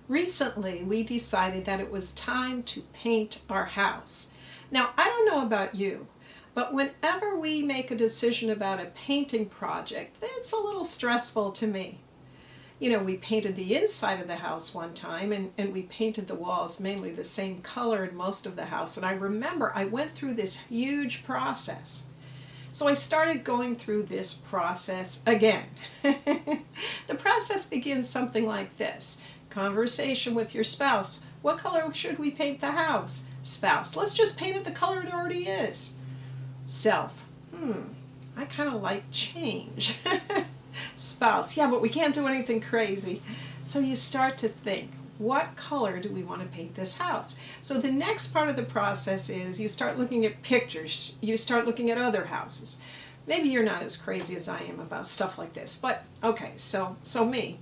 Recently, we decided that it was time to paint our house. Now, I don't know about you, but whenever we make a decision about a painting project, it's a little stressful to me. You know, we painted the inside of the house one time and we painted the walls mainly the same color in most of the house. And I remember I went through this huge process. So I started going through this process again. The process begins something like this. Conversation with your spouse. What color should we paint the house? Spouse, let's just paint it the color it already is. Self, I kind of like change. Spouse, yeah, but we can't do anything crazy. So you start to think, what color do we want to paint this house? So the next part of the process is you start looking at pictures, you start looking at other houses. Maybe you're not as crazy as I am about stuff like this, but okay, so me.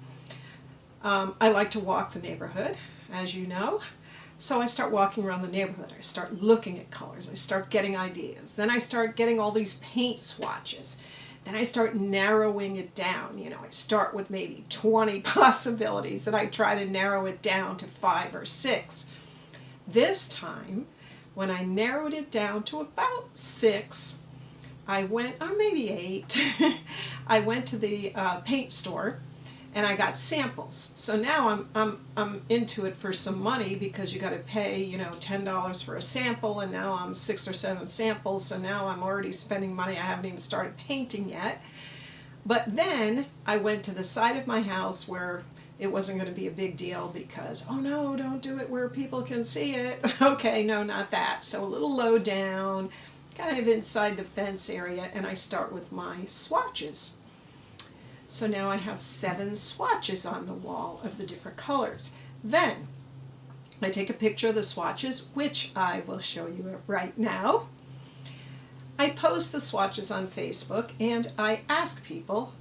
I like to walk the neighborhood, as you know. So I start walking around the neighborhood. I start looking at colors. I start getting ideas. Then I start getting all these paint swatches. Then I start narrowing it down. You know, I start with maybe 20 possibilities and I try to narrow it down to 5 or 6. This time, when I narrowed it down to about 6, I went, or maybe 8, I went to the paint store and I got samples. So now I'm into it for some money because you got to pay, you know, $10 for a sample, and now I'm 6 or 7 samples. So now I'm already spending money. I haven't even started painting yet. But then I went to the side of my house where it wasn't going to be a big deal because, oh no, don't do it where people can see it. Okay, no, not that. So a little low down, kind of inside the fence area, and I start with my swatches. So now I have 7 swatches on the wall of the different colors. Then I take a picture of the swatches, which I will show you right now. I post the swatches on Facebook and I ask people,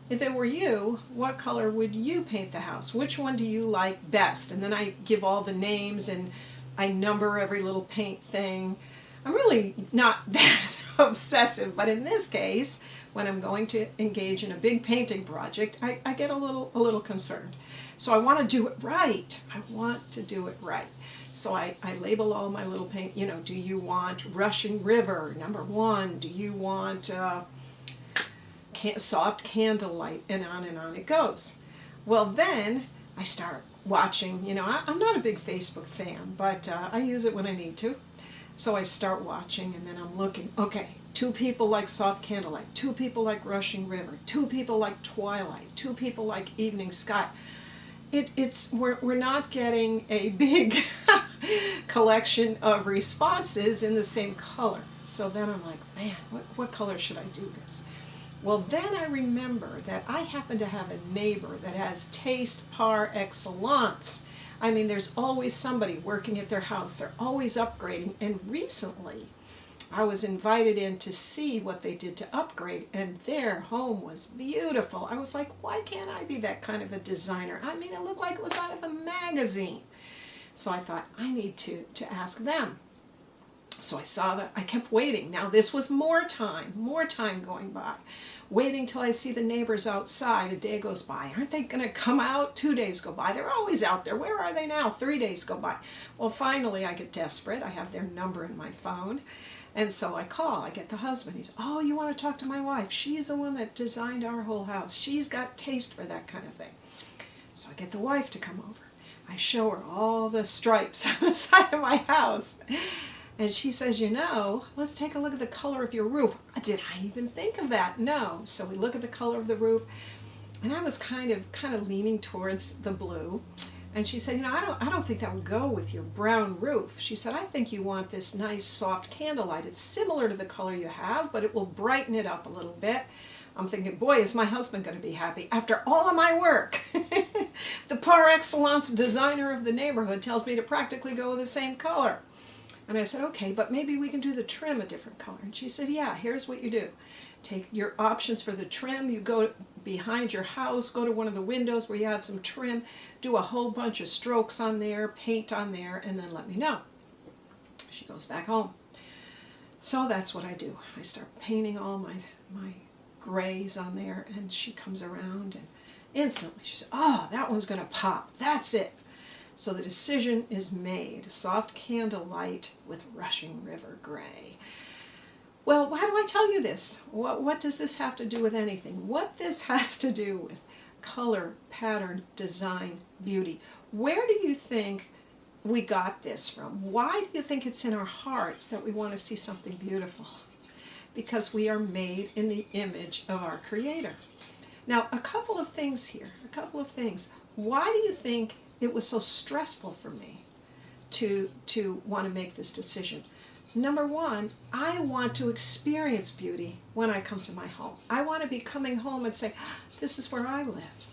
if it were you, what color would you paint the house? Which one do you like best? And then I give all the names and I number every little paint thing. I'm really not that obsessive, but in this case, when I'm going to engage in a big painting project, I get a little concerned. So I want to do it right. I want to do it right. So I label all my little paint, you know, do you want Rushing River, number 1? Do you want soft candlelight? And on it goes. Well, then I start watching, you know, I'm not a big Facebook fan, but I use it when I need to. So I start watching and then I'm looking, okay, 2 people like soft candlelight, 2 people like Rushing River, 2 people like twilight, 2 people like evening sky. We're not getting a big collection of responses in the same color. So then I'm like, man, what color should I do this? Well, then I remember that I happen to have a neighbor that has taste par excellence. I mean, there's always somebody working at their house. They're always upgrading. And recently, I was invited in to see what they did to upgrade, and their home was beautiful. I was like, why can't I be that kind of a designer? I mean, it looked like it was out of a magazine. So I thought, I need to ask them. So I saw that. I kept waiting. Now this was more time going by. Waiting till I see the neighbors outside. A day goes by. Aren't they going to come out? 2 days go by. They're always out there. Where are they now? 3 days go by. Well, finally I get desperate. I have their number in my phone. And so I call. I get the husband. He's, oh, you want to talk to my wife? She's the one that designed our whole house. She's got taste for that kind of thing. So I get the wife to come over. I show her all the stripes on the side of my house. And she says, you know, let's take a look at the color of your roof. Did I even think of that? No. So we look at the color of the roof, and I was kind of leaning towards the blue. And she said, you know, I don't think that would go with your brown roof. She said, I think you want this nice soft candlelight. It's similar to the color you have, but it will brighten it up a little bit. I'm thinking, boy, is my husband going to be happy after all of my work. The par excellence designer of the neighborhood tells me to practically go with the same color. And I said, okay, but maybe we can do the trim a different color. And she said, yeah, here's what you do. Take your options for the trim. You go behind your house, go to one of the windows where you have some trim, do a whole bunch of strokes on there, paint on there, and then let me know. She goes back home. So that's what I do. I start painting all my grays on there, and she comes around and instantly she says, oh, that one's going to pop. That's it. So the decision is made. Soft candlelight with rushing river gray. Well, why do I tell you this? What does this have to do with anything? What this has to do with color, pattern, design, beauty. Where do you think we got this from? Why do you think it's in our hearts that we want to see something beautiful? Because we are made in the image of our Creator. Now, a couple of things here, a couple of things. Why do you think it was so stressful for me to want to make this decision? Number one, I want to experience beauty when I come to my home. I want to be coming home and say, this is where I live.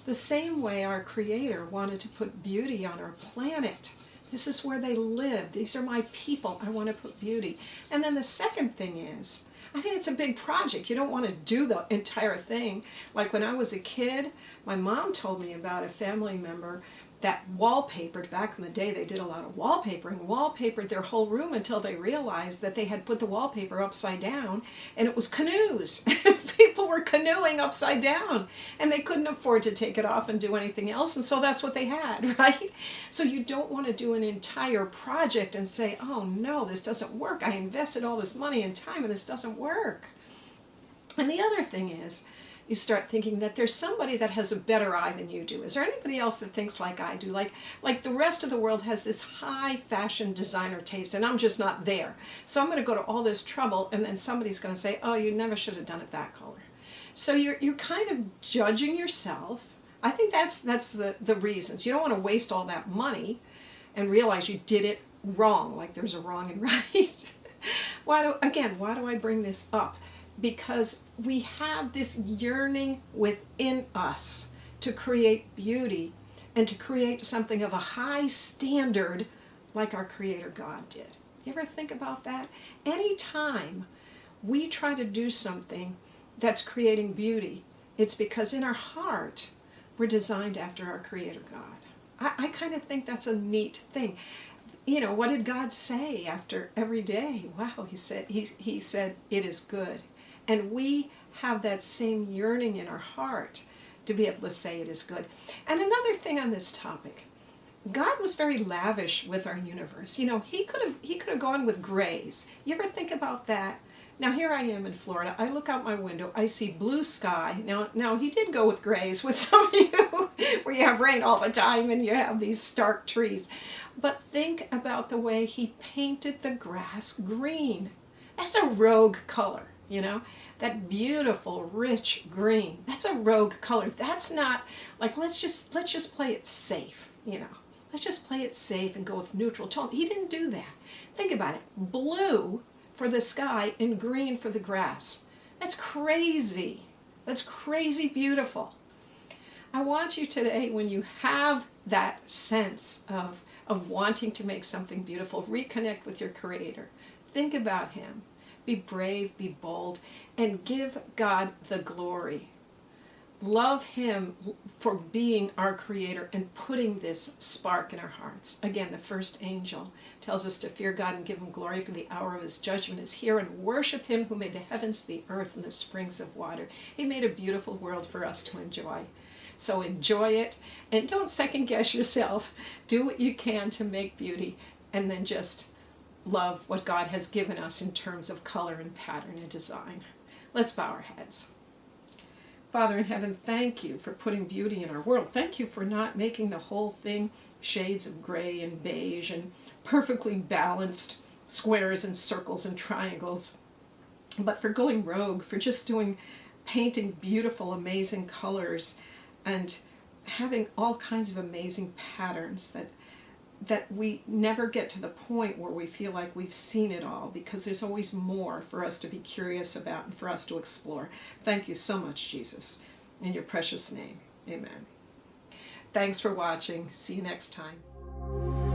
The same way our Creator wanted to put beauty on our planet. This is where they live. These are my people. I want to put beauty. And then the second thing is, I mean, it's a big project. You don't want to do the entire thing. Like when I was a kid, my mom told me about a family member that wallpapered. Back in the day, they did a lot of wallpapering, wallpapered their whole room until they realized that they had put the wallpaper upside down, and it was canoes. People were canoeing upside down, and they couldn't afford to take it off and do anything else, and so that's what they had, right? So you don't want to do an entire project and say, oh no, this doesn't work. I invested all this money and time, and this doesn't work. And the other thing is, you start thinking that there's somebody that has a better eye than you do. Is there anybody else that thinks like I do? Like the rest of the world has this high fashion designer taste, and I'm just not there. So I'm going to go to all this trouble, and then somebody's going to say, oh, you never should have done it that color. So you're kind of judging yourself. I think that's the reasons. You don't want to waste all that money and realize you did it wrong, like there's a wrong and right. Why do I bring this up? Because we have this yearning within us to create beauty and to create something of a high standard like our Creator God did. You ever think about that? Anytime we try to do something that's creating beauty, it's because in our heart we're designed after our Creator God. I kind of think that's a neat thing. You know, what did God say after every day? Wow, he said it is good. And we have that same yearning in our heart to be able to say it is good. And another thing on this topic, God was very lavish with our universe. You know, he could have gone with grays. You ever think about that? Now here I am in Florida. I look out my window. I see blue sky. Now he did go with grays with some of you where you have rain all the time and you have these stark trees. But think about the way he painted the grass green. That's a rogue color. You know, that beautiful, rich green. That's a rogue color. That's not like, let's just play it safe, you know. Let's just play it safe and go with neutral tone. He didn't do that. Think about it. Blue for the sky and green for the grass. That's crazy. That's crazy beautiful. I want you today, when you have that sense of wanting to make something beautiful, reconnect with your Creator. Think about Him. Be brave, be bold, and give God the glory. Love Him for being our Creator and putting this spark in our hearts. Again, the first angel tells us to fear God and give Him glory, for the hour of His judgment is here, and worship Him who made the heavens, the earth, and the springs of water. He made a beautiful world for us to enjoy. So enjoy it, and don't second guess yourself. Do what you can to make beauty, and then just love what God has given us in terms of color and pattern and design. Let's bow our heads. Father in heaven, thank you for putting beauty in our world. Thank you for not making the whole thing shades of gray and beige and perfectly balanced squares and circles and triangles, but for going rogue, for just painting beautiful, amazing colors and having all kinds of amazing patterns that we never get to the point where we feel like we've seen it all, because there's always more for us to be curious about and for us to explore. Thank you so much, Jesus. In your precious name, amen. Thanks for watching. See you next time.